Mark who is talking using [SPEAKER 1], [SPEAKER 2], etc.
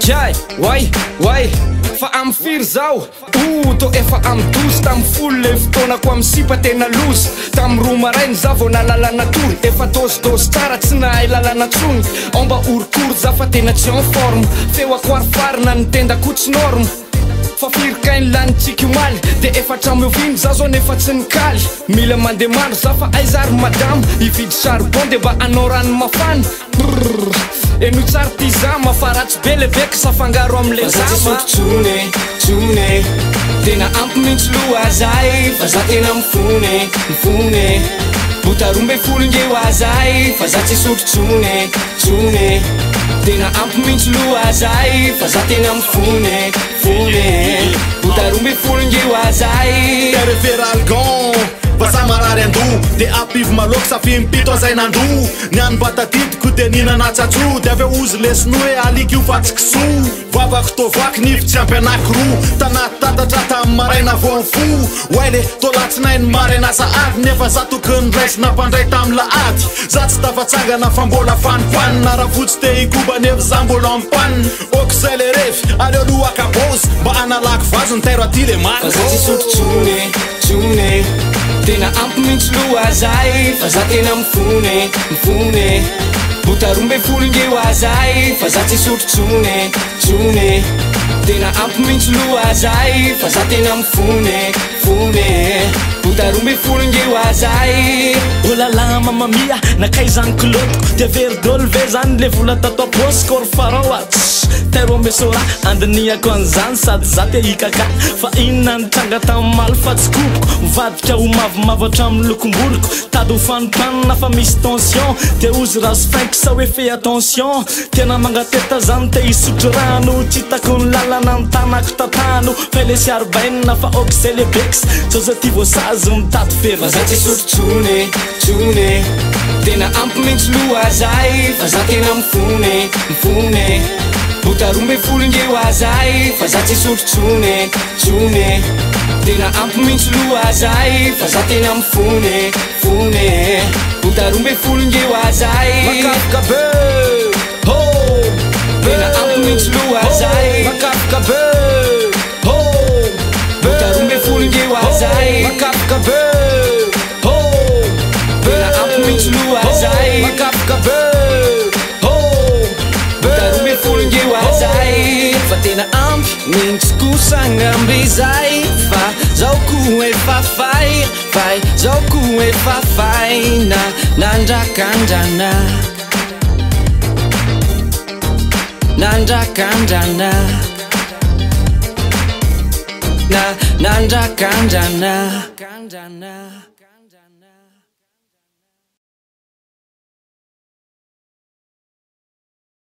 [SPEAKER 1] Jai, wai fa am firy zao tô efa am dozy tam folo le fotoanako am sipa tena lozy tam ro marainy za vao nalalana tory efa dôzydôzy tsara tsy nahay lalana tsony omba orikory za fa tena tsy en forme feo akoarifarina ny tendako tsy norme fa firikainy lanitsika omaly de efa tramyoviny za zao nefa tsy nikaly mila mandeha mandro za fa aizary madamo ividy charbon de mba anao rano mafana eno tsara ty za mafaratsy be le beky safangaro amle zamatsone tena ampy mintsy loha zay fa za tena mifone botarombe folo ngeo azay fa za tsy sotrotsone tena ampy mintsy loha zay fa za tena mifone botarombe folo ngeo azay
[SPEAKER 2] referalgon Basa marary ando de apivo maloko safimpito azay nandro niany batatitiko de ninana tsatso de aveo ozy lesino hoe aliky io fatsikiso vavako tovaky nify tsy ampy anakiro tanaty tatatra tamy maraina voany fo oay le tolatsinainy maraina saady nefa za tokony raisina mpandray tamy laady za tsy tafatsangana fa mbola fanipanina raha fotsy te ikoba nefa za mbola ampanina oko zay le refy aleo lo akabozy mba analako vazo ny tairo aty le
[SPEAKER 1] maky tena ampy mintsy loha zay fa za tena mifone botarombe folo ngeo azay fa za tsy sotrotsone tena ampy mintsy loha zay fa za tena mifone botarombe folo ngeo azay
[SPEAKER 3] olala mamamia nakay zany kilotiko de verdolo ve zany le vola tato aposy kory farao tairo ambesora andiniako an'izany sady za te hikaka fa inona nitranga tamy fa tsy kopoko mivadika ho mavomavo hatramy lokomboloko tady ho fanotranina fa misy tension de ozy raso fainky sa hoe fe attention tena mangateta zany te hisotro rano tsy hitako ny lalana ny tanako tatano fa le sy arbainina fa oky zay le beksy tsoza ty voasazy mitady fery
[SPEAKER 1] fa za tsy sotrotsone tena ampy mintsy loha zay fa za tena mifone botarombe folo ngeo azay fa za tsy sotrotsone tena ampy mintsy loha zay fa za tena mifone botarombe folo ngeo azay
[SPEAKER 4] makafoka be
[SPEAKER 1] tena ampy mintsy loha zay
[SPEAKER 4] makafoka be
[SPEAKER 1] botarombe folo ngeo azay
[SPEAKER 4] makafoka be
[SPEAKER 1] tena ampy mintsy loha zay
[SPEAKER 4] makafoka be
[SPEAKER 1] botarombe folo ngeo azay fa tena ampy mintsy kosangamby zay fa zao ko efa fay zao ko efa faina nandrakandrana nandrakandrana